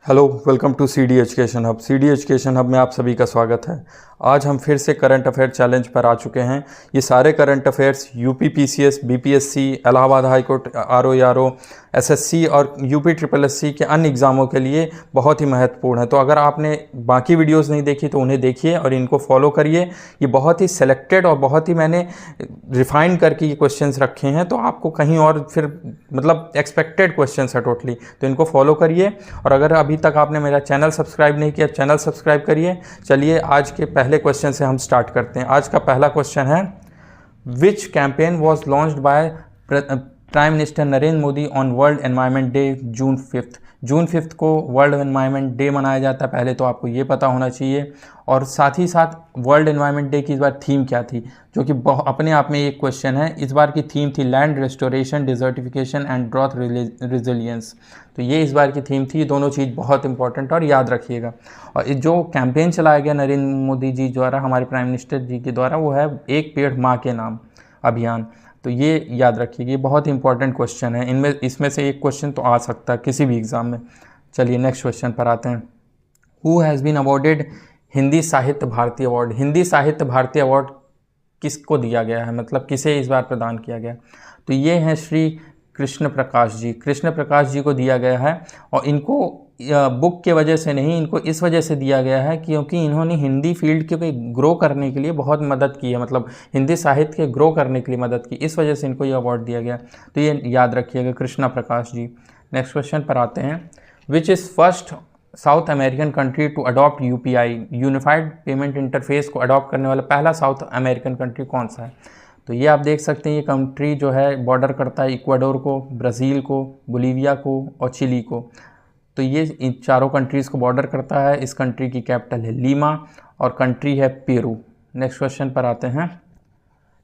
Hello, welcome to C D education hub. C D education hub में आप सभी का स्वागत है। आज हम फिर से करंट अफेयर चैलेंज पर आ चुके हैं। ये सारे current affairs UP PCS, BPSC, Allahabad high court, RO, SSC और यूपी ट्रिपल एससी के अन्य एग्ज़ामों के लिए बहुत ही महत्वपूर्ण है। तो अगर आपने बाकी वीडियोस नहीं देखी तो उन्हें देखिए और इनको फॉलो करिए। ये बहुत ही सेलेक्टेड और बहुत ही मैंने रिफाइन करके ये क्वेश्चंस रखे हैं, तो आपको कहीं और फिर मतलब एक्सपेक्टेड क्वेश्चंस है टोटली। तो इनको फॉलो करिए और अगर अभी तक आपने मेरा चैनल सब्सक्राइब नहीं किया, चैनल सब्सक्राइब करिए। चलिए आज के पहले क्वेश्चन से हम स्टार्ट करते हैं। आज का पहला क्वेश्चन है, which campaign was launched by prime minister Narendra Modi on World Environment Day June 5। June 5 को वर्ल्ड एनवायरनमेंट डे मनाया जाता है, पहले तो आपको ये पता होना चाहिए। और साथ ही साथ वर्ल्ड एनवायरनमेंट डे की इस बार थीम क्या थी, जो कि अपने आप में एक क्वेश्चन है। इस बार की थीम थी land restoration, desertification and drought resilience. तो ये इस बार की थीम थी। दोनों चीज़ बहुत इंपॉर्टेंट और याद रखिएगा। और जो कैंपेन चलाया गया नरेंद्र मोदी जी द्वारा, हमारे प्राइम मिनिस्टर जी के द्वारा, वो है एक पेड़ माँ के नाम अभियान। तो ये याद रखिए, ये बहुत ही इंपॉर्टेंट क्वेश्चन है। इसमें से एक क्वेश्चन तो आ सकता है किसी भी एग्ज़ाम में। चलिए नेक्स्ट क्वेश्चन पर आते हैं। Who has been awarded Hindi Sahitya Bharati award. Hindi Sahitya Bharati award किसको दिया गया है, मतलब किसे इस बार प्रदान किया गया? तो ये हैं श्री कृष्ण प्रकाश जी। कृष्ण प्रकाश जी को दिया गया है और इनको बुक के वजह से नहीं, इनको इस वजह से दिया गया है क्योंकि इन्होंने हिंदी फील्ड के ग्रो करने के लिए बहुत मदद की है, मतलब हिंदी साहित्य के ग्रो करने के लिए मदद की, इस वजह से इनको ये अवार्ड दिया गया। तो ये याद रखिएगा, कृष्णा प्रकाश जी। नेक्स्ट क्वेश्चन पर आते हैं। Which is first South American country to adopt UPI, unified payment interface को अडॉप्ट करने वाला पहला साउथ अमेरिकन कंट्री कौन सा है? तो ये आप देख सकते हैं, ये कंट्री जो है बॉर्डर करता है इक्वाडोर को, ब्राज़ील को, बोलीविया को और चिली को। तो ये इन चारों कंट्रीज़ को बॉर्डर करता है। इस कंट्री की कैपिटल है लीमा और कंट्री है पेरू। नेक्स्ट क्वेश्चन पर आते हैं।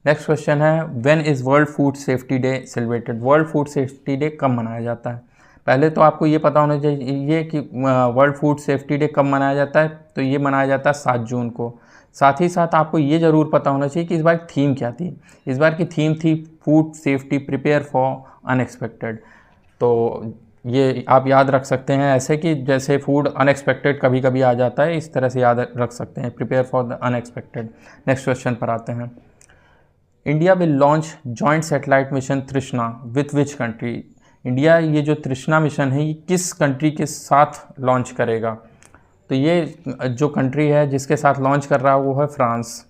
नेक्स्ट क्वेश्चन है, when is world food safety day celebrated. World food safety day कब मनाया जाता है? पहले तो आपको ये पता होना चाहिए कि वर्ल्ड फूड सेफ्टी डे कब मनाया जाता है। तो ये मनाया जाता है 7 जून को। साथ ही साथ आपको ये ज़रूर पता होना चाहिए कि इस बार थीम क्या थी। इस बार की थीम थी food safety prepare for unexpected. तो ये आप याद रख सकते हैं ऐसे कि जैसे फूड अनएक्सपेक्टेड कभी कभी आ जाता है, इस तरह से याद रख सकते हैं, prepare for the unexpected. Next question पर आते हैं। India will launch joint satellite mission तृष्णा विथ विच कंट्री। इंडिया ये जो तृष्णा मिशन है, ये किस कंट्री के साथ लॉन्च करेगा? तो ये जो कंट्री है जिसके साथ लॉन्च कर रहा है वो है फ्रांस।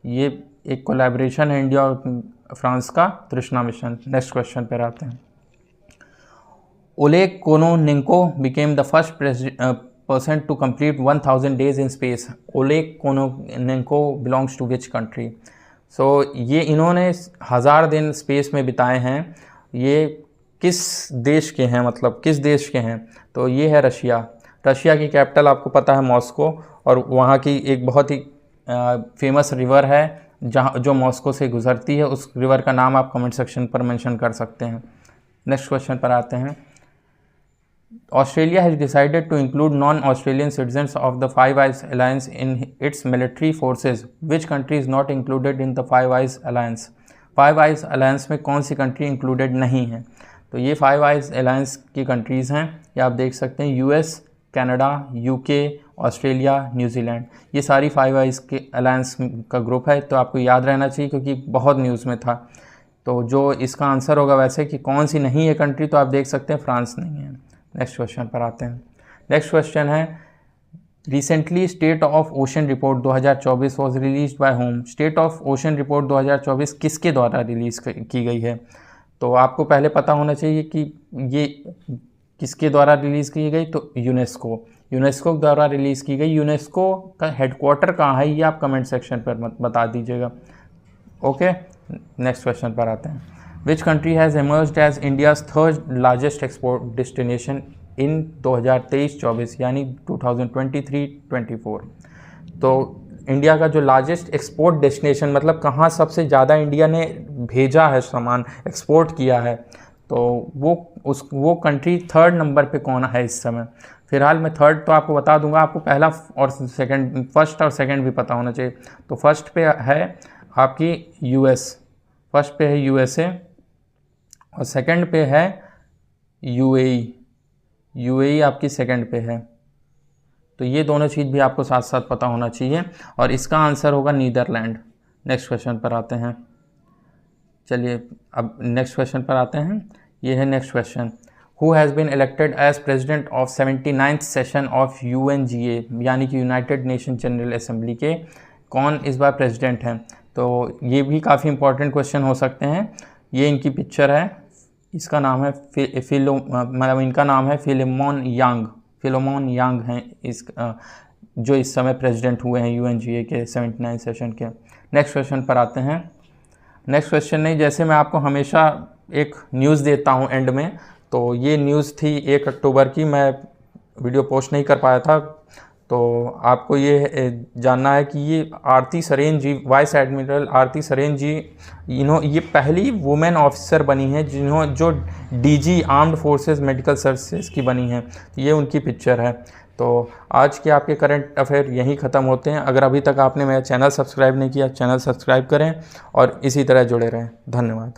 ये एक कोलैबोरेशन है इंडिया और फ्रांस का, तृष्णा मिशन। नेक्स्ट क्वेश्चन पर आते हैं। Oleg Kononenko became the first person to complete 1000 days in space. Oleg Kononenko belongs to which country? So ये इन्होंने 1000 दिन स्पेस में बिताए हैं। ये किस देश के हैं, मतलब किस देश के हैं? तो ये है रशिया। रशिया की कैपिटल आपको पता है मॉस्को, और वहाँ की एक बहुत ही फेमस रिवर है जहाँ जो मॉस्को से गुजरती है। उस रिवर का नाम आप कमेंट सेक्शन पर मेंशन कर सकते हैं। नेक्स्ट क्वेश्चन पर आते हैं। Australia has decided to include non-Australian citizens of the Five Eyes Alliance in its military forces. Which country is not included in the Five Eyes Alliance? Five Eyes Alliance में कौन सी country included नहीं है? तो ये Five Eyes Alliance की countries हैं, ये आप देख सकते हैं। US, Canada, UK, Australia, New Zealand, ये सारी Five Eyes के अलायंस का ग्रुप है। तो आपको याद रहना चाहिए क्योंकि बहुत न्यूज़ में था। तो जो इसका आंसर होगा वैसे कि कौन सी नहीं है कंट्री, तो आप देख सकते हैं फ्रांस नहीं है। नेक्स्ट क्वेश्चन पर आते हैं। नेक्स्ट क्वेश्चन है, recently state of ocean report 2024 was release by home. State of ocean report 2024 किसके द्वारा रिलीज़ की गई है? तो आपको पहले पता होना चाहिए कि ये किसके द्वारा रिलीज़ की गई। तो यूनेस्को द्वारा रिलीज़ की गई। यूनेस्को का हेडक्वार्टर कहाँ है, ये आप कमेंट सेक्शन पर बता दीजिएगा। ओके, नेक्स्ट क्वेश्चन पर आते हैं। Which country has emerged as India's third largest export destination in 2023-24 यानी 2023-24? तो इंडिया का जो लार्जेस्ट एक्सपोर्ट डेस्टिनेशन, मतलब कहाँ सबसे ज़्यादा इंडिया ने भेजा है सामान, एक्सपोर्ट किया है, तो वो कंट्री थर्ड नंबर पे कौन है इस समय? फिलहाल मैं थर्ड तो आपको बता दूंगा, आपको पहला और सेकंड, फर्स्ट और सेकंड भी पता होना चाहिए। तो फर्स्ट पे है आपकी यूएस, फर्स्ट पे है यूएसए और सेकंड पे है यूएई। यूएई आपकी सेकंड पे है। तो ये दोनों चीज़ भी आपको साथ साथ पता होना चाहिए और इसका आंसर होगा नीदरलैंड। नेक्स्ट क्वेश्चन पर आते हैं। चलिए अब नेक्स्ट क्वेश्चन पर आते हैं। ये है next question, who has been elected as president of 79th session of UNGA, यानी कि यूनाइटेड नेशन जनरल असेंबली के कौन इस बार प्रेसिडेंट हैं। तो ये भी काफ़ी इंपॉर्टेंट क्वेश्चन हो सकते हैं। ये इनकी पिक्चर है, इसका नाम है इनका नाम है फिलेमोन यांग हैं इस जो इस समय प्रेसिडेंट हुए हैं UNGA के 79 सेशन के। नेक्स्ट क्वेश्चन पर आते हैं। नेक्स्ट क्वेश्चन नहीं, जैसे मैं आपको हमेशा एक न्यूज़ देता हूं एंड में, तो ये न्यूज़ थी 1 अक्टूबर की, मैं वीडियो पोस्ट नहीं कर पाया था। तो आपको ये जानना है कि ये आरती सरेन जी, वाइस एडमिरल आरती सरेन जी, ये पहली वुमेन ऑफिसर बनी हैं जो DG armed forces medical services की बनी हैं। ये उनकी पिक्चर है। तो आज के आपके करंट अफेयर यहीं ख़त्म होते हैं। अगर अभी तक आपने मेरा चैनल सब्सक्राइब नहीं किया, चैनल सब्सक्राइब करें और इसी तरह जुड़े रहें। धन्यवाद।